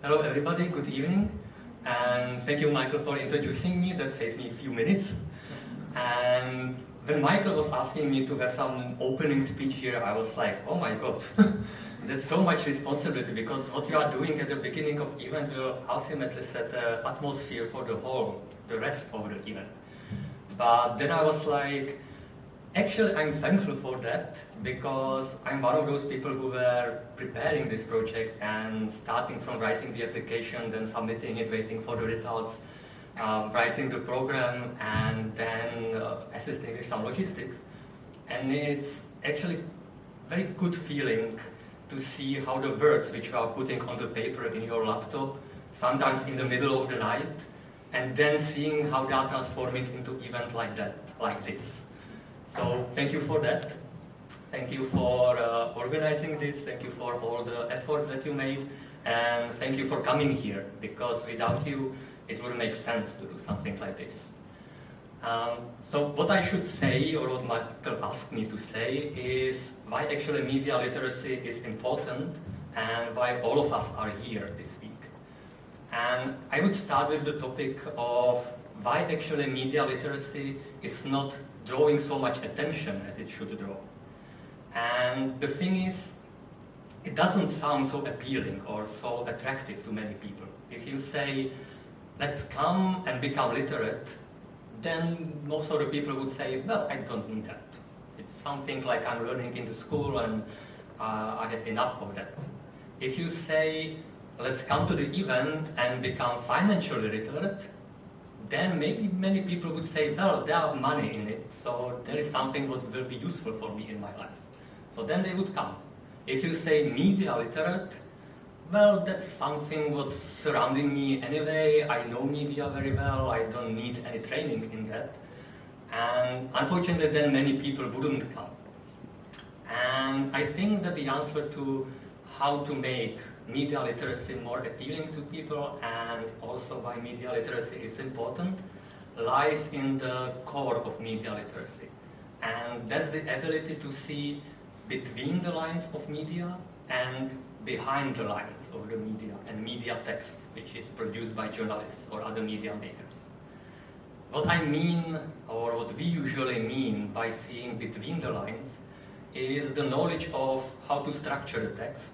Hello everybody, good evening. And thank you, Michael, for introducing me. That saves me a few minutes. And when Michael was asking me to have some opening speech here, I was like, oh my God, that's so much responsibility, because what you are doing at the beginning of event will ultimately set the atmosphere for the rest of the event. But then I was like, actually, I'm thankful for that, because I'm one of those people who were preparing this project and starting from writing the application, then submitting it, waiting for the results, writing the program, and then assisting with some logistics. And it's actually a very good feeling to see how the words which you are putting on the paper in your laptop, sometimes in the middle of the night, and then seeing how they are transforming into event like that, like this. So thank you for that. Thank you for organizing this. Thank you for all the efforts that you made. And thank you for coming here, because without you, it wouldn't make sense to do something like this. So what I should say, or what Michael asked me to say, is why actually media literacy is important and why all of us are here this week. And I would start with the topic of why actually media literacy is not drawing so much attention as it should draw. And the thing is, it doesn't sound so appealing or so attractive to many people. If you say, let's come and become literate, then most of the people would say, well, I don't need that. It's something like I'm learning in the school and I have enough of that. If you say, let's come to the event and become financially literate, then maybe many people would say, well, there are money in it, so there is something that will be useful for me in my life. So then they would come. If you say media literate, well, that's something what's surrounding me anyway. I know media very well. I don't need any training in that. And unfortunately, then many people wouldn't come. And I think that the answer to how to make media literacy more appealing to people, and also why media literacy is important, lies in the core of media literacy. And that's the ability to see between the lines of media and behind the lines of the media and media text, which is produced by journalists or other media makers. What I mean, or what we usually mean by seeing between the lines, is the knowledge of how to structure the text,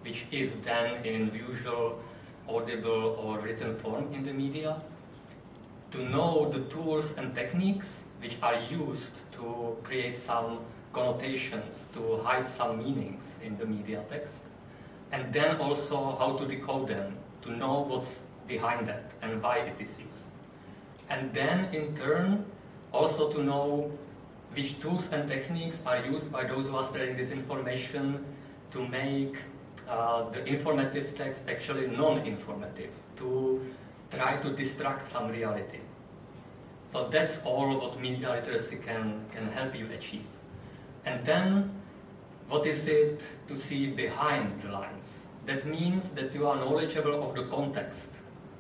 which is then in visual, audible, or written form in the media, to know the tools and techniques which are used to create some connotations, to hide some meanings in the media text, and then also how to decode them, to know what's behind that and why it is used. And then, in turn, also to know which tools and techniques are used by those who are spreading this information to make the informative text actually non-informative, to try to distract some reality. So that's all what media literacy can help you achieve. And then, what is it to see behind the lines? That means that you are knowledgeable of the context,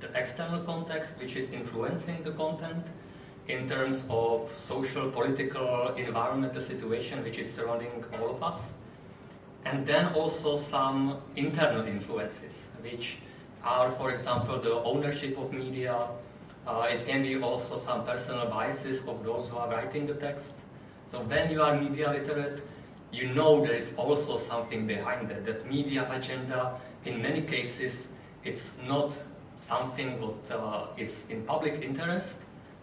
the external context which is influencing the content in terms of social, political, environmental situation which is surrounding all of us. And then also some internal influences, which are, for example, the ownership of media. It can be also some personal biases of those who are writing the text. So when you are media literate, you know there is also something behind that. That media agenda, in many cases, it's not something what is in public interest,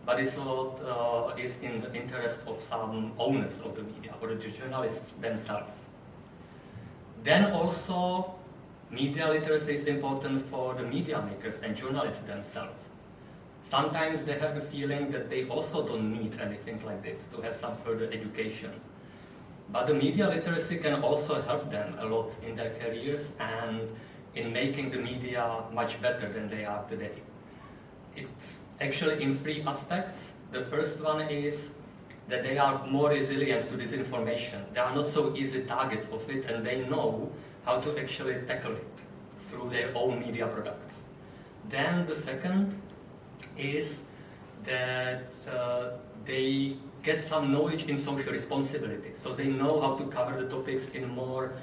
but it's what is in the interest of some owners of the media, or the journalists themselves. Then also, media literacy is important for the media makers and journalists themselves. Sometimes they have the feeling that they also don't need anything like this to have some further education. But the media literacy can also help them a lot in their careers and in making the media much better than they are today. It's actually in three aspects. The first one is that they are more resilient to disinformation. They are not so easy targets of it, and they know how to actually tackle it through their own media products. Then the second is that they get some knowledge in social responsibility. So they know how to cover the topics in more,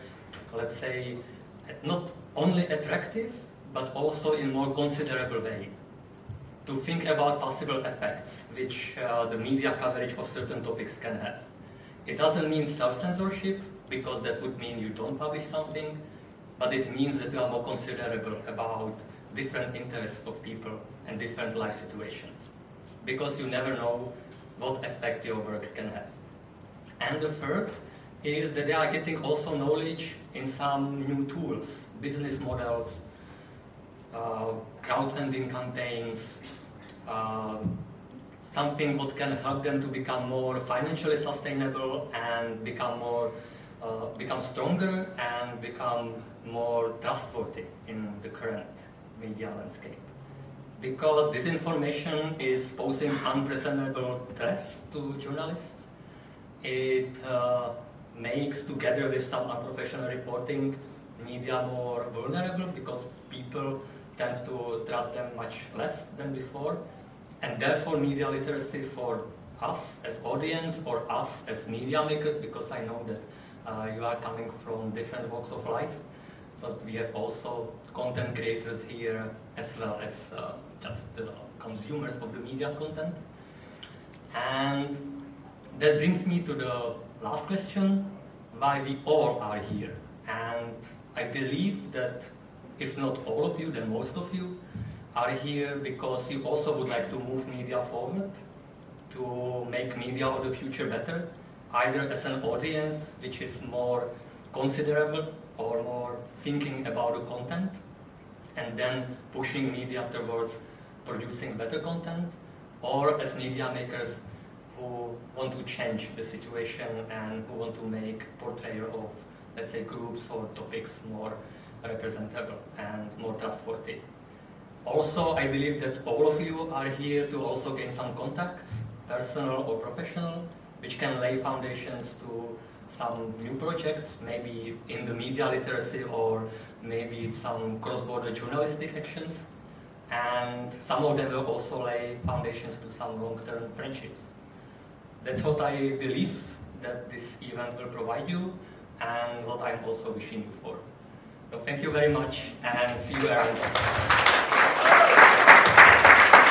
let's say, not only attractive, but also in more considerable way. To think about possible effects which the media coverage of certain topics can have. It doesn't mean self-censorship, because that would mean you don't publish something, but it means that you are more considerable about different interests of people and different life situations, because you never know what effect your work can have. And the third is that they are getting also knowledge in some new tools, business models, crowdfunding campaigns, something what can help them to become more financially sustainable and become stronger and become more trustworthy in the current media landscape. Because disinformation is posing unprecedented threats to journalists. It makes, together with some unprofessional reporting, media more vulnerable because people tend to trust them much less than before. And therefore media literacy for us as audience or us as media makers, because I know that you are coming from different walks of life. So we have also content creators here as well as just the consumers of the media content. And that brings me to the last question, why we all are here. And I believe that if not all of you, then most of you are here because you also would like to move media forward, to make media of the future better, either as an audience which is more considerable or more thinking about the content, and then pushing media towards producing better content, or as media makers who want to change the situation and who want to make portrayal of, let's say, groups or topics more representable and more trustworthy. Also, I believe that all of you are here to also gain some contacts, personal or professional, which can lay foundations to some new projects, maybe in the media literacy or maybe some cross-border journalistic actions. And some of them will also lay foundations to some long-term friendships. That's what I believe that this event will provide you and what I'm also wishing you for. So thank you very much and see you around.